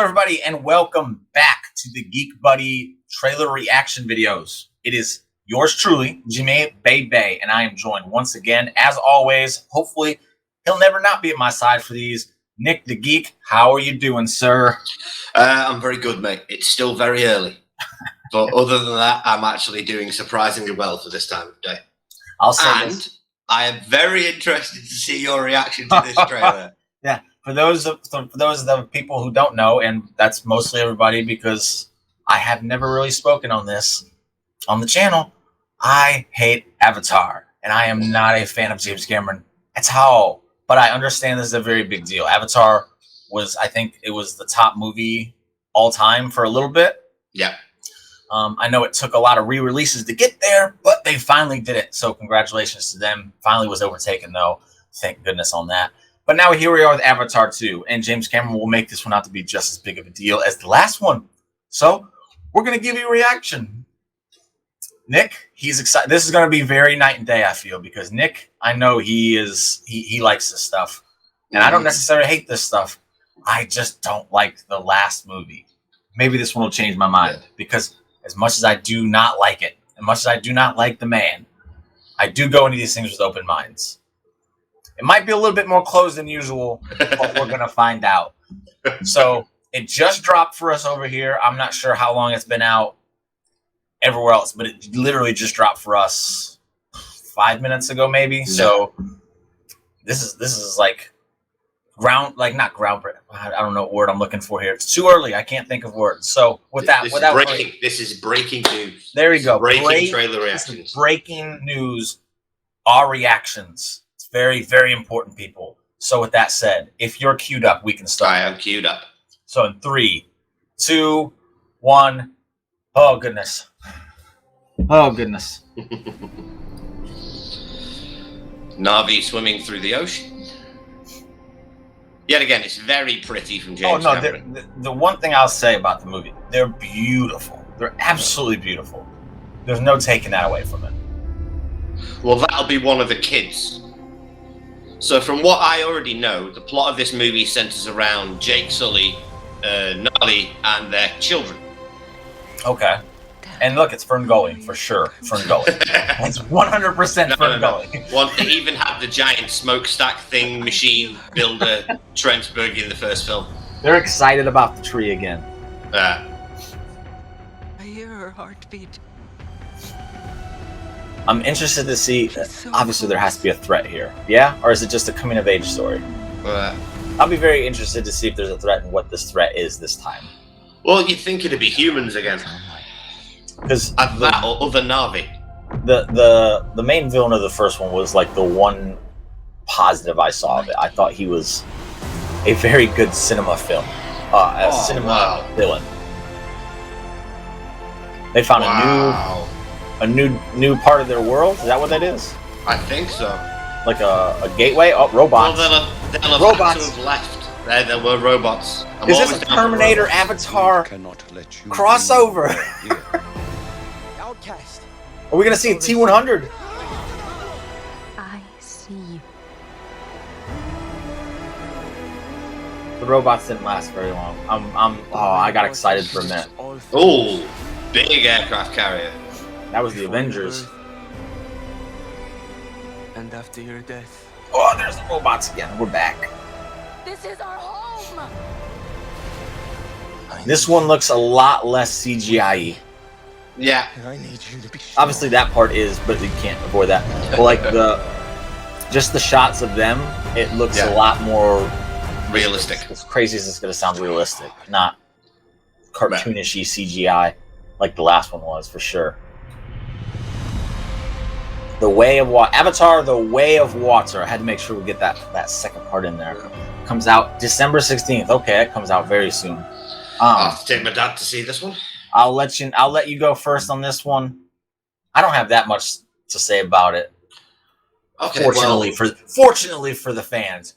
everybody, and welcome back to the GeekBuddy trailer reaction videos. It is yours truly, Jimmy Bay, and I am joined once again, as always. Hopefully, he'll never not be at my side for these. Nick the Geek, how are you doing, sir? I'm very good, mate. It's still very early. But other than that, I'm actually doing surprisingly well for this time of day. I'll say this. I am very interested to see your reaction to this trailer. Yeah, for those of the people who don't know, and that's mostly everybody because I have never really spoken on this on the channel, I hate Avatar, and I am not a fan of James Cameron at all. But I understand this is a very big deal. Avatar was, I think it was the top movie all time for a little bit. Yeah. I know it took a lot of re-releases to get there, but they finally did it. So congratulations to them. Finally was overtaken, though. Thank goodness on that. But now here we are with Avatar 2, and James Cameron will make this one out to be just as big of a deal as the last one. So we're going to give you a reaction. Nick, he's excited. This is going to be very night and day, I feel, because Nick, I know he likes this stuff. And I don't necessarily hate this stuff. I just don't like the last movie. Maybe this one will change my mind, because as much as I do not like it, as much as I do not like the man, I do go into these things with open minds. It might be a little bit more closed than usual, but we're going to find out. So it just dropped for us over here. I'm not sure how long it's been out everywhere else, but it literally just dropped for us 5 minutes ago, maybe. No. So this is like not groundbreaking. I don't know what word I'm looking for here. It's too early. I can't think of words. So this is breaking news. There we go. Breaking trailer reactions. Breaking news. Our reactions. It's very, very important, people. So with that said, if you're queued up, we can start. I am queued up. So in 3, 2, 1. Oh goodness. Oh goodness. Na'vi swimming through the ocean. Yet again, it's very pretty from James Cameron. The one thing I'll say about the movie, they're beautiful. They're absolutely beautiful. There's no taking that away from it. Well, that'll be one of the kids. So from what I already know, the plot of this movie centers around Jake Sully, Na'vi, and their children. Okay. And look, it's Ferngully, for sure. Ferngully. It's 100% Ferngully. Well, they even had the giant smokestack thing machine builder Trentberg in the first film. They're excited about the tree again. I hear her heartbeat. I'm interested to see, obviously there has to be a threat here. Yeah? Or is it just a coming-of-age story? I'll be very interested to see if there's a threat and what this threat is this time. Well, you'd think it'd be humans again. Because that or other Na'vi. The main villain of the first one was like the one positive I saw of it. I thought he was a very good cinema film, villain. They found a new part of their world. Is that what that is? I think so. Like a gateway? Oh, robots. Well, they'll have robots have left. There were robots. Is this a Terminator Avatar crossover? Outcast. Are we gonna see a T-100? I see you. The robots didn't last very long. I got excited for a minute. Oh, big aircraft carrier. That was the Avengers. And after your death. Oh, there's the robots again. We're back. This is our home. This one looks a lot less CGI-y. Yeah. I need you to be sure. Obviously that part is, but you can't avoid that. But like just the shots of them, it looks a lot more realistic. As crazy as it's gonna sound, realistic, not cartoonishy CGI like the last one was, for sure. The Way of Water, Avatar: The Way of Water. I had to make sure we get that second part in there. Comes out December 16th. Okay, it comes out very soon. I'll have to take my dad to see this one. I'll let you go first on this one. I don't have that much to say about it. Okay, fortunately for the fans,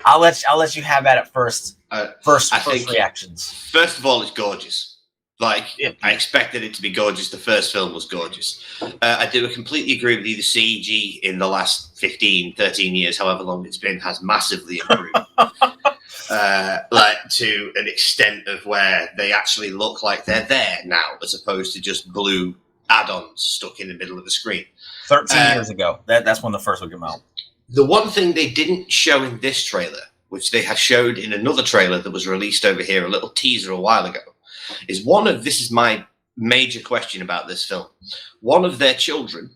I'll let you have at it first. First reactions. First of all, it's gorgeous. Like, I expected it to be gorgeous. The first film was gorgeous. I do completely agree with you. The CG in the last 15, 13 years, however long it's been, has massively improved. like to an extent of where they actually look like they're there now, as opposed to just blue add-ons stuck in the middle of the screen. 13 years ago. That's when the first one came out. The one thing they didn't show in this trailer, which they have showed in another trailer that was released over here, a little teaser a while ago, is this is my major question about this film. One of their children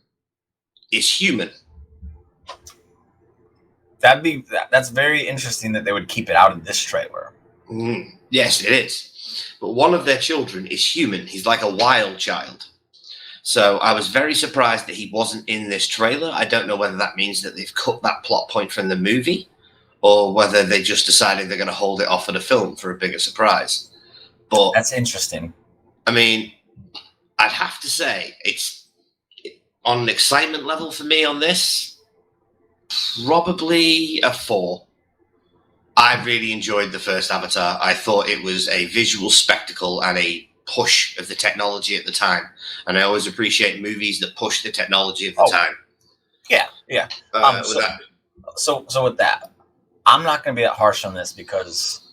is human. That's very interesting that they would keep it out of this trailer. Yes, it is. But one of their children is human. He's like a wild child. So I was very surprised that he wasn't in this trailer. I don't know whether that means that they've cut that plot point from the movie, or whether they just decided they're going to hold it off of the film for a bigger surprise. But that's interesting. I mean, I'd have to say it's on an excitement level for me on this. Probably a 4. I really enjoyed the first Avatar. I thought it was a visual spectacle and a push of the technology at the time. And I always appreciate movies that push the technology of the time. Yeah. So with that, I'm not going to be that harsh on this because,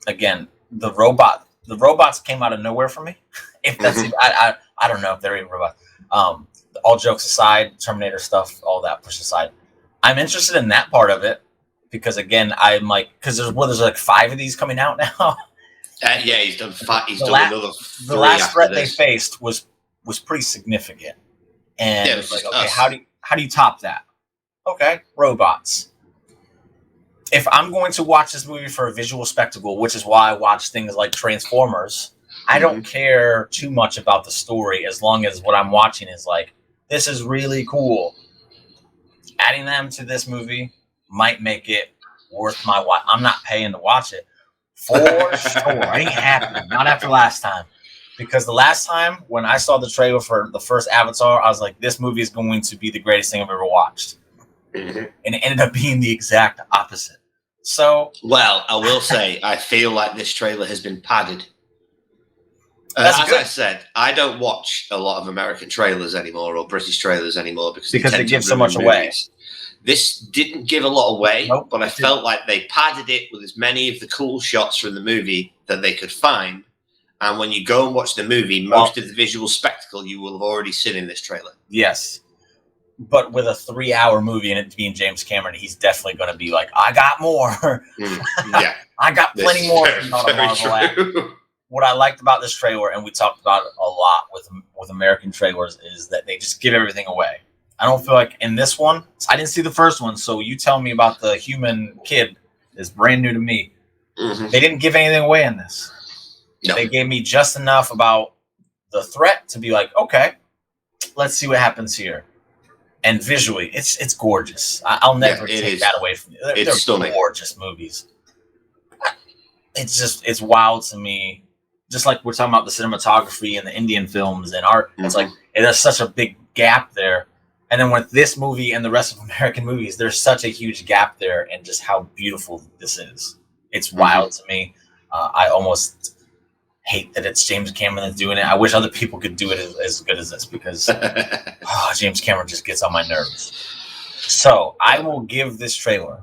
again, the robots came out of nowhere for me. If that's I don't know if they're even robots. All jokes aside, Terminator stuff, all that pushed aside. I'm interested in that part of it because, again, I'm like, because there's like 5 of these coming out now. Yeah, he's done 5. He's done another 3. The last threat they faced was pretty significant, and yeah, it was like, okay, how do you top that? Okay, robots. If I'm going to watch this movie for a visual spectacle, which is why I watch things like Transformers, I don't care too much about the story as long as what I'm watching is like, this is really cool. Adding them to this movie might make it worth my watch. I'm not paying to watch it for sure. I ain't happy. Not after last time. Because the last time when I saw the trailer for the first Avatar, I was like, this movie is going to be the greatest thing I've ever watched. And it ended up being the exact opposite. So, well, I will say, I feel like this trailer has been padded. As I said, I don't watch a lot of American trailers anymore or British trailers anymore because they give so much away. This didn't give a lot away, nope, but I felt like they padded it with as many of the cool shots from the movie that they could find. And when you go and watch the movie, most of the visual spectacle you will have already seen in this trailer. Yes. But with a 3-hour movie and it being James Cameron, he's definitely going to be like, I got more. Yeah. I got plenty more. Very true. What I liked about this trailer, and we talked about it a lot with American trailers, is that they just give everything away. I don't feel like in this one, I didn't see the first one, so you tell me about the human kid. It's brand new to me. They didn't give anything away in this. No. They gave me just enough about the threat to be like, okay, let's see what happens here. And visually, it's gorgeous. I'll never take that away from you. They're stunning. Gorgeous movies. It's wild to me. Just like we're talking about the cinematography and the Indian films and art, it's like there's such a big gap there. And then with this movie and the rest of American movies, there's such a huge gap there, and just how beautiful this is. It's wild to me. I almost hate that it's James Cameron that's doing it. I wish other people could do it as good as this because James Cameron just gets on my nerves. So I will give this trailer.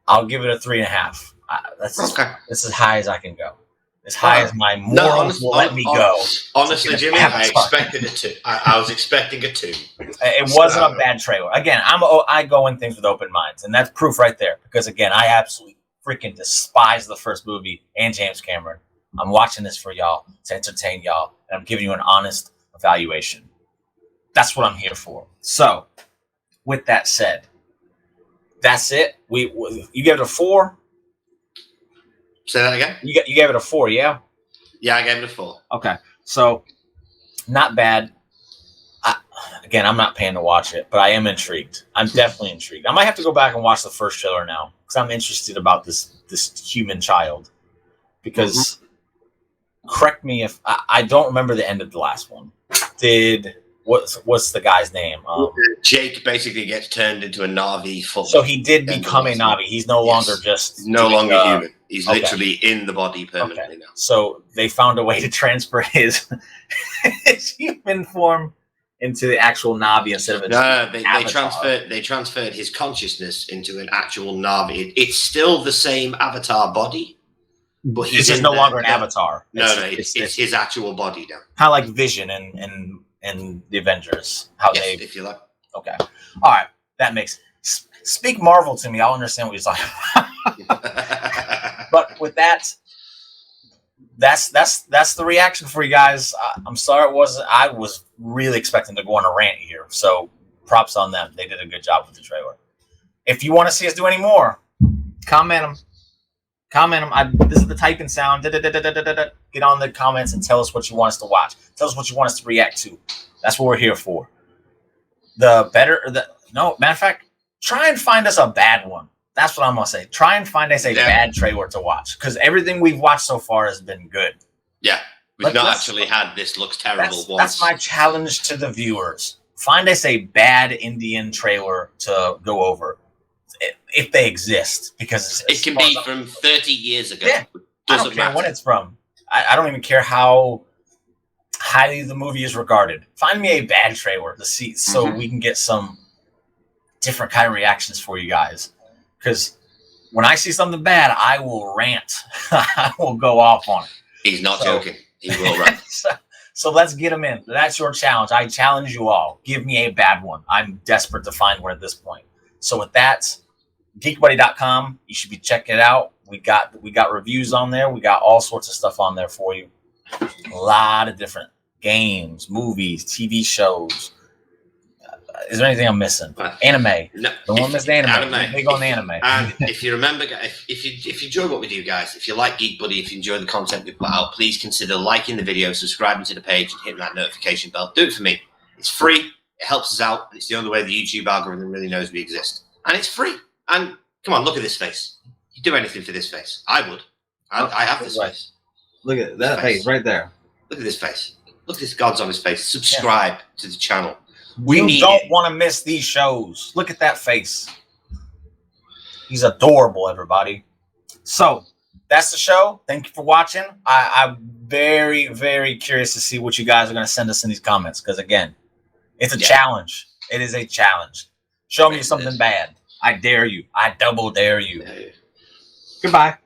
I'll give it a 3.5. That's as high as I can go. As high as my morals will let me go. Honestly, Jimmy, I expected a 2. I was expecting a 2. It wasn't a bad trailer. Again, I go in things with open minds, and that's proof right there. Because again, I absolutely freaking despise the first movie and James Cameron. I'm watching this for y'all to entertain y'all, and I'm giving you an honest evaluation. That's what I'm here for. So, with that said, that's it. You gave it a 4. Say that again? You gave it a 4, yeah? Yeah, I gave it a 4. Okay. So, not bad. Again, I'm not paying to watch it, but I am intrigued. I'm definitely intrigued. I might have to go back and watch the first trailer now because I'm interested about this human child. Because, correct me if I don't remember the end of the last one. What's the guy's name? Jake basically gets turned into a Na'vi. So he did become a Na'vi. He's no longer just no longer human. He's literally in the body permanently now. So they found a way to transfer his human form into the actual Navi instead of they transferred his consciousness into an actual Navi. It's still the same Avatar body, but he's just no longer an Avatar. It's his actual body now. Kind of like Vision in the Avengers. If you like. Okay. All right. That makes speak Marvel to me. I'll understand what you're talking about. But with that, that's the reaction for you guys. I'm sorry I was really expecting to go on a rant here. So props on them. They did a good job with the trailer. If you want to see us do any more, comment them. This is the typing sound. Get on the comments and tell us what you want us to watch. Tell us what you want us to react to. That's what we're here for. Matter of fact, try and find us a bad one. That's what I'm gonna say. Try and find us a bad trailer to watch, because everything we've watched so far has been good. Yeah, we've not actually had this looks terrible once. That's my challenge to the viewers. Find us a bad Indian trailer to go over, if they exist, because it can be from 30 years ago. Yeah, I don't care when it's from. I don't even care how highly the movie is regarded. Find me a bad trailer to see, so we can get some different kind of reactions for you guys. Because when I see something bad, I will rant. I will go off on it. He's not joking. He will rant. So let's get him in. That's your challenge. I challenge you all. Give me a bad one. I'm desperate to find one at this point. So with that, GeekBuddy.com. You should be checking it out. We got reviews on there. We got all sorts of stuff on there for you. A lot of different games, movies, TV shows. Is there anything I'm missing? Anime. No. The one missed anime. Big on anime. And if you remember, if you enjoy what we do, guys, if you like GeekBuddy, if you enjoy the content we put out, please consider liking the video, subscribing to the page, and hitting that notification bell. Do it for me. It's free. It helps us out. And it's the only way the YouTube algorithm really knows we exist. And it's free. And come on, look at this face. You'd do anything for this face. I would. I have this face. Look at that face right there. Look at this face. Look at this God's on his face. Subscribe to the channel. You don't want to miss these shows. Look at that face. He's adorable, everybody. So that's the show. Thank you for watching. I'm very, very curious to see what you guys are going to send us in these comments. Because again, it's a challenge. It is a challenge. Show me something bad. I dare you. I double dare you. Goodbye.